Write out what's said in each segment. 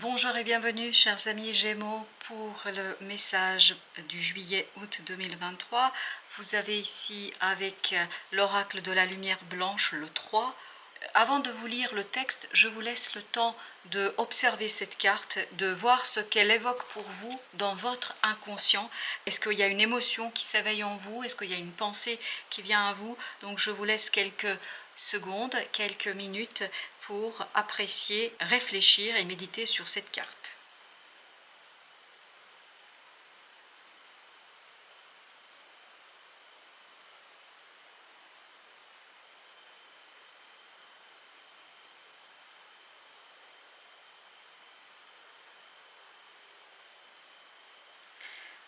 Bonjour et bienvenue chers amis Gémeaux pour le message du juillet-août 2023. Vous avez ici avec l'oracle de la lumière blanche le 3. Avant de vous lire le texte, je vous laisse le temps d'observer cette carte, de voir ce qu'elle évoque pour vous dans votre inconscient. Est-ce qu'il y a une émotion qui s'éveille en vous? Est-ce qu'il y a une pensée qui vient à vous? Donc je vous laisse quelques secondes, quelques minutes pour apprécier, réfléchir et méditer sur cette carte.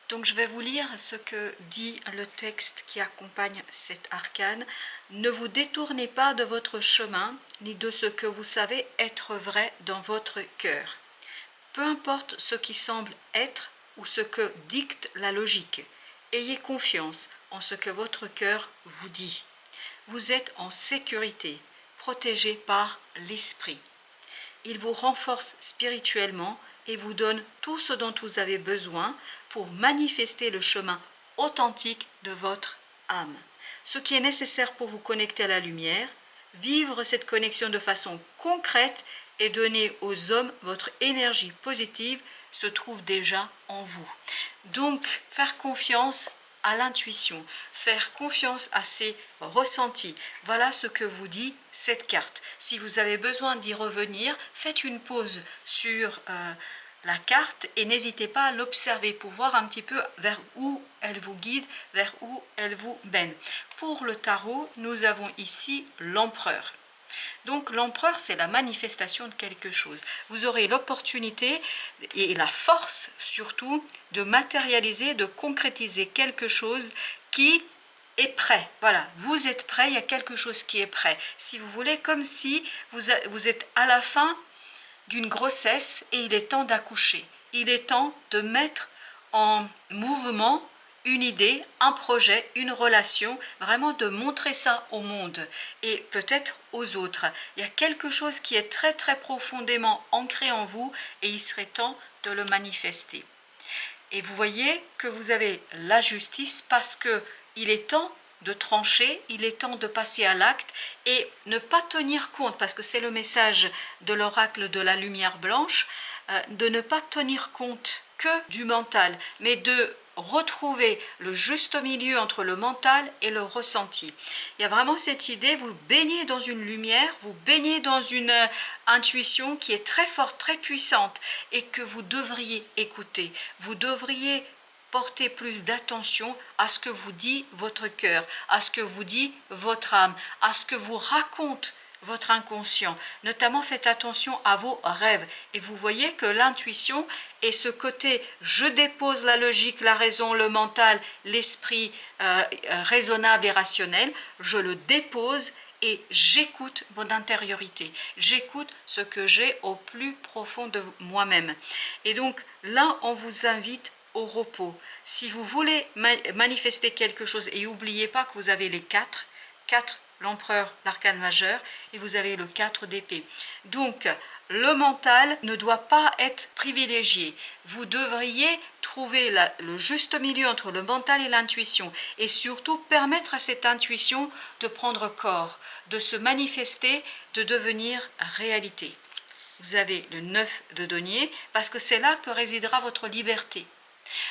Donc je vais vous lire ce que dit le texte qui accompagne cet arcane. Ne vous détournez pas de votre chemin, ni de ce que vous savez être vrai dans votre cœur. Peu importe ce qui semble être ou ce que dicte la logique, ayez confiance en ce que votre cœur vous dit. Vous êtes en sécurité, protégé par l'esprit. Il vous renforce spirituellement et vous donne tout ce dont vous avez besoin pour manifester le chemin authentique de votre âme. Ce qui est nécessaire pour vous connecter à la lumière, vivre cette connexion de façon concrète et donner aux hommes votre énergie positive se trouve déjà en vous. Donc, faire confiance à l'intuition, faire confiance à ses ressentis. Voilà ce que vous dit cette carte. Si vous avez besoin d'y revenir, faites une pause sur la carte et n'hésitez pas à l'observer pour voir un petit peu vers où elle vous guide, vers où elle vous mène. Pour le tarot, nous avons ici l'empereur. Donc l'empereur, c'est la manifestation de quelque chose. Vous aurez l'opportunité et la force surtout de matérialiser, de concrétiser quelque chose qui est prêt. Voilà, vous êtes prêt, il y a quelque chose qui est prêt. Si vous voulez, comme si vous êtes à la fin d'une grossesse et il est temps d'accoucher. Il est temps de mettre en mouvement une idée, un projet, une relation, vraiment de montrer ça au monde et peut-être aux autres. Il y a quelque chose qui est très très profondément ancré en vous et il serait temps de le manifester. Et vous voyez que vous avez la justice parce que il est temps de trancher, il est temps de passer à l'acte et ne pas tenir compte, parce que c'est le message de l'oracle de la lumière blanche, de ne pas tenir compte que du mental, mais de retrouver le juste milieu entre le mental et le ressenti. Il y a vraiment cette idée, vous baignez dans une lumière, vous baignez dans une intuition qui est très forte, très puissante et que vous devriez écouter. Vous devriez porter plus d'attention à ce que vous dit votre cœur, à ce que vous dit votre âme, à ce que vous raconte votre inconscient. Notamment, faites attention à vos rêves. Et vous voyez que l'intuition est ce côté « je dépose la logique, la raison, le mental, l'esprit raisonnable et rationnel, je le dépose et j'écoute mon intériorité. J'écoute ce que j'ai au plus profond de moi-même. » Et donc là, on vous invite au repos. Si vous voulez manifester quelque chose, et n'oubliez pas que vous avez les 4, l'empereur, l'arcane majeur, et vous avez le 4 d'épée. Donc, le mental ne doit pas être privilégié. Vous devriez trouver le juste milieu entre le mental et l'intuition, et surtout permettre à cette intuition de prendre corps, de se manifester, de devenir réalité. Vous avez le 9 de denier, parce que c'est là que résidera votre liberté.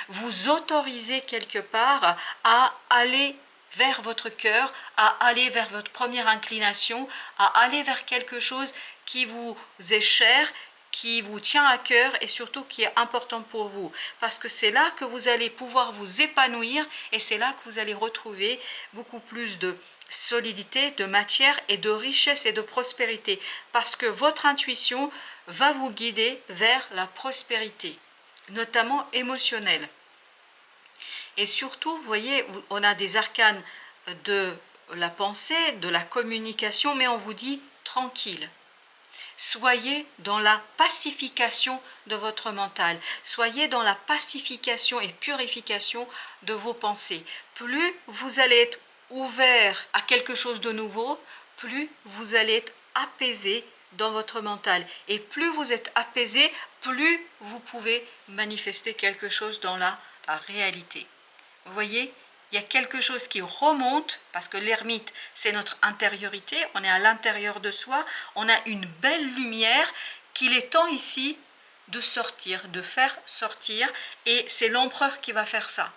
Vous autorisez quelque part à aller vers votre cœur, à aller vers votre première inclination, à aller vers quelque chose qui vous est cher, qui vous tient à cœur et surtout qui est important pour vous. Parce que c'est là que vous allez pouvoir vous épanouir et c'est là que vous allez retrouver beaucoup plus de solidité, de matière et de richesse et de prospérité. Parce que votre intuition va vous guider vers la prospérité, notamment émotionnelle. Et surtout, vous voyez, on a des arcanes de la pensée, de la communication, mais on vous dit tranquille. Soyez dans la pacification de votre mental. Soyez dans la pacification et purification de vos pensées. Plus vous allez être ouvert à quelque chose de nouveau, plus vous allez être apaisé dans votre mental. Et plus vous êtes apaisé, plus vous pouvez manifester quelque chose dans la réalité. Vous voyez, il y a quelque chose qui remonte, parce que l'ermite, c'est notre intériorité, on est à l'intérieur de soi, on a une belle lumière qu'il est temps ici de sortir, de faire sortir, et c'est l'empereur qui va faire ça.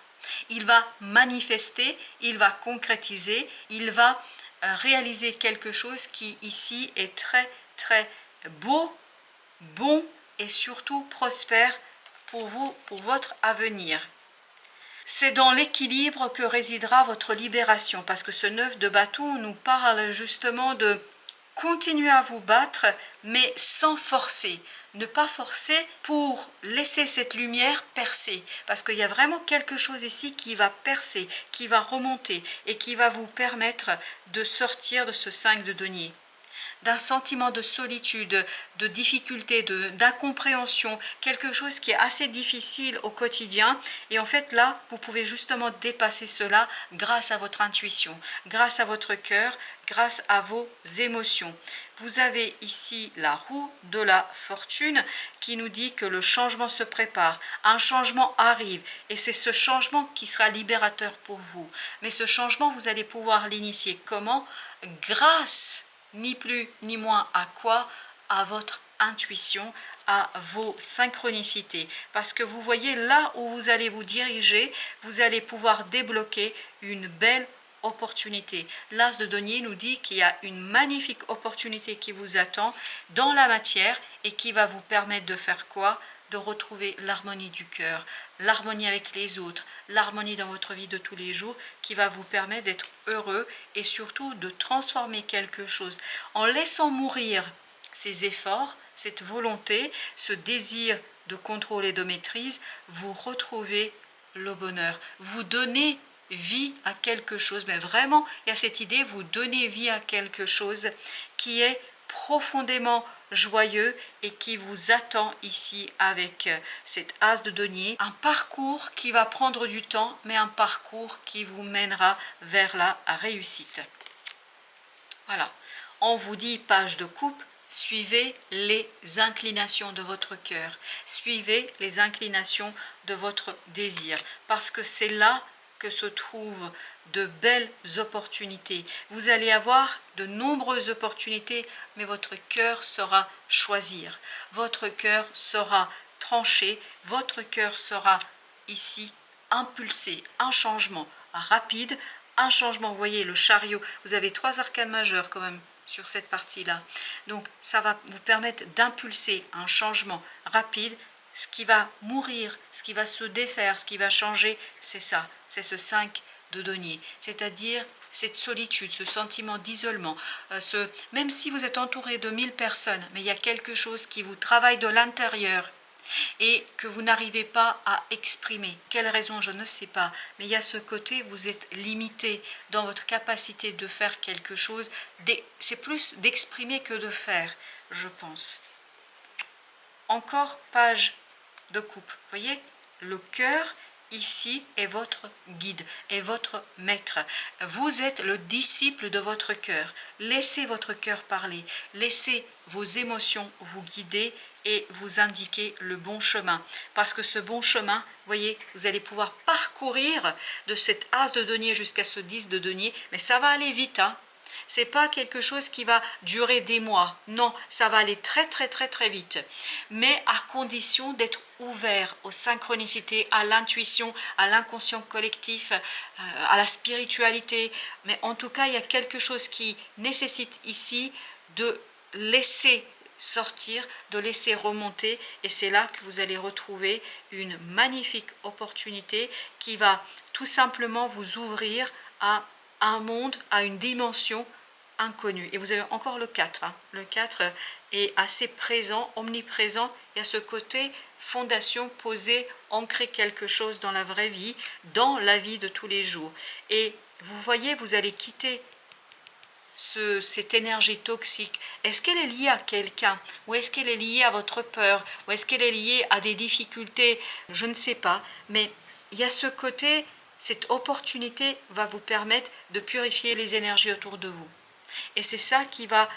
Il va manifester, il va concrétiser, il va réaliser quelque chose qui ici est très très beau, bon et surtout prospère pour vous, pour votre avenir. C'est dans l'équilibre que résidera votre libération, parce que ce 9 de bâton nous parle justement de continuer à vous battre, mais sans forcer. Ne pas forcer pour laisser cette lumière percer, parce qu'il y a vraiment quelque chose ici qui va percer, qui va remonter et qui va vous permettre de sortir de ce 5 de denier, d'un sentiment de solitude, de difficulté, d'incompréhension, quelque chose qui est assez difficile au quotidien. Et en fait là, vous pouvez justement dépasser cela grâce à votre intuition, grâce à votre cœur, grâce à vos émotions. Vous avez ici la roue de la fortune qui nous dit que le changement se prépare, un changement arrive et c'est ce changement qui sera libérateur pour vous. Mais ce changement, vous allez pouvoir l'initier comment? Grâce ni plus ni moins à quoi? À votre intuition, à vos synchronicités. Parce que vous voyez là où vous allez vous diriger, vous allez pouvoir débloquer une belle opportunité. L'As de denier nous dit qu'il y a une magnifique opportunité qui vous attend dans la matière et qui va vous permettre de faire quoi? De retrouver l'harmonie du cœur, l'harmonie avec les autres, l'harmonie dans votre vie de tous les jours qui va vous permettre d'être heureux et surtout de transformer quelque chose en laissant mourir ces efforts, cette volonté, ce désir de contrôle et de maîtrise. Vous retrouvez le bonheur, vous donnez vie à quelque chose, mais vraiment il y a cette idée, vous donnez vie à quelque chose qui est profondément joyeux et qui vous attend ici avec cet as de denier, un parcours qui va prendre du temps, mais un parcours qui vous mènera vers la réussite. Voilà, on vous dit page de coupe, suivez les inclinations de votre cœur, suivez les inclinations de votre désir, parce que c'est là que se trouvent de belles opportunités. Vous allez avoir de nombreuses opportunités, mais votre cœur saura choisir, votre cœur saura trancher, votre cœur sera ici impulsé, un changement rapide, un changement, vous voyez le chariot, vous avez 3 arcanes majeures quand même sur cette partie-là. Donc ça va vous permettre d'impulser un changement rapide. Ce qui va mourir, ce qui va se défaire, ce qui va changer, c'est ça, c'est ce 5 de denier, c'est-à-dire cette solitude, ce sentiment d'isolement, même si vous êtes entouré de 1000 personnes, mais il y a quelque chose qui vous travaille de l'intérieur et que vous n'arrivez pas à exprimer. Quelle raison, je ne sais pas, mais il y a ce côté, vous êtes limité dans votre capacité de faire quelque chose, c'est plus d'exprimer que de faire, je pense. Encore page de coupe. Vous voyez, le cœur ici est votre guide, est votre maître. Vous êtes le disciple de votre cœur. Laissez votre cœur parler, laissez vos émotions vous guider et vous indiquer le bon chemin. Parce que ce bon chemin, vous voyez, vous allez pouvoir parcourir de cet as de denier jusqu'à ce 10 de denier, mais ça va aller vite, hein. C'est pas quelque chose qui va durer des mois. Non, ça va aller très très très très vite. Mais à condition d'être ouvert aux synchronicités, à l'intuition, à l'inconscient collectif, à la spiritualité. Mais en tout cas, il y a quelque chose qui nécessite ici de laisser sortir, de laisser remonter, et c'est là que vous allez retrouver une magnifique opportunité qui va tout simplement vous ouvrir à un monde, à une dimension inconnue. Et vous avez encore le 4. Hein. Le 4 est assez présent, omniprésent. Il y a ce côté fondation, poser, ancrer quelque chose dans la vraie vie, dans la vie de tous les jours. Et vous voyez, vous allez quitter cette énergie toxique. Est-ce qu'elle est liée à quelqu'un? Ou est-ce qu'elle est liée à votre peur? Ou est-ce qu'elle est liée à des difficultés? Je ne sais pas. Mais il y a ce côté... Cette opportunité va vous permettre de purifier les énergies autour de vous. Et c'est ça qui va,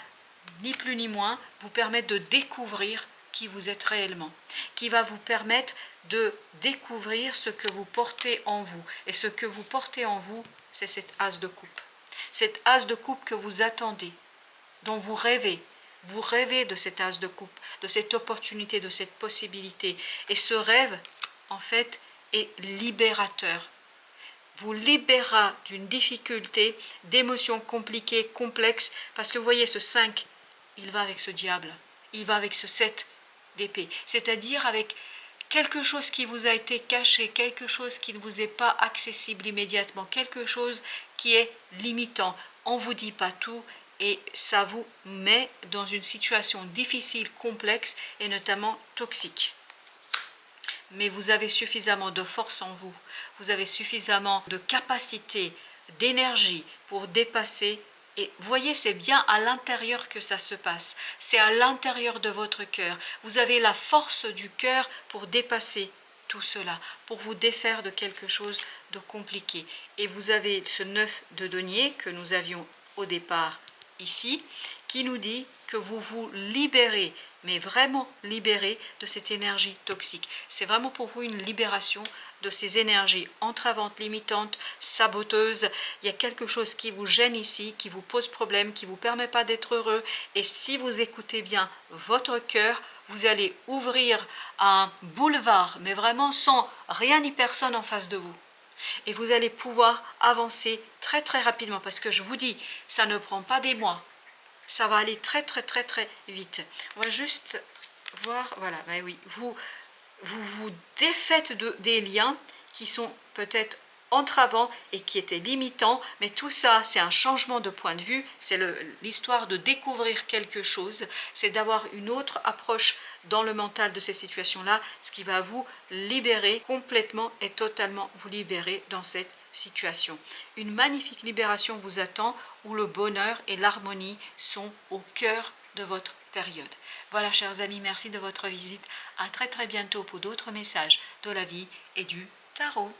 ni plus ni moins, vous permettre de découvrir qui vous êtes réellement, qui va vous permettre de découvrir ce que vous portez en vous. Et ce que vous portez en vous, c'est cette as de coupe. Cette as de coupe que vous attendez, dont vous rêvez. Vous rêvez de cette as de coupe, de cette opportunité, de cette possibilité. Et ce rêve, en fait, est libérateur. Vous libérera d'une difficulté, d'émotions compliquées, complexes, parce que vous voyez, ce 5, il va avec ce diable, il va avec ce 7 d'épée, c'est-à-dire avec quelque chose qui vous a été caché, quelque chose qui ne vous est pas accessible immédiatement, quelque chose qui est limitant. On ne vous dit pas tout et ça vous met dans une situation difficile, complexe et notamment toxique. Mais vous avez suffisamment de force en vous, vous avez suffisamment de capacité, d'énergie pour dépasser. Et voyez, c'est bien à l'intérieur que ça se passe, c'est à l'intérieur de votre cœur. Vous avez la force du cœur pour dépasser tout cela, pour vous défaire de quelque chose de compliqué. Et vous avez ce 9 de denier que nous avions au départ ici, qui nous dit que vous vous libérez, mais vraiment libérez de cette énergie toxique. C'est vraiment pour vous une libération de ces énergies entravantes, limitantes, saboteuses. Il y a quelque chose qui vous gêne ici, qui vous pose problème, qui ne vous permet pas d'être heureux. Et si vous écoutez bien votre cœur, vous allez ouvrir un boulevard, mais vraiment sans rien ni personne en face de vous. Et vous allez pouvoir avancer très très rapidement, parce que je vous dis, ça ne prend pas des mois, ça va aller très très très très vite. On va juste voir, voilà, ben oui, vous défaites des liens qui sont peut-être entravants et qui étaient limitants, mais tout ça, c'est un changement de point de vue, c'est l'histoire de découvrir quelque chose, c'est d'avoir une autre approche dans le mental de ces situations-là, ce qui va vous libérer complètement et totalement, vous libérer dans cette situation. Une magnifique libération vous attend, où le bonheur et l'harmonie sont au cœur de votre période. Voilà, chers amis, merci de votre visite. À très très bientôt pour d'autres messages de la vie et du tarot.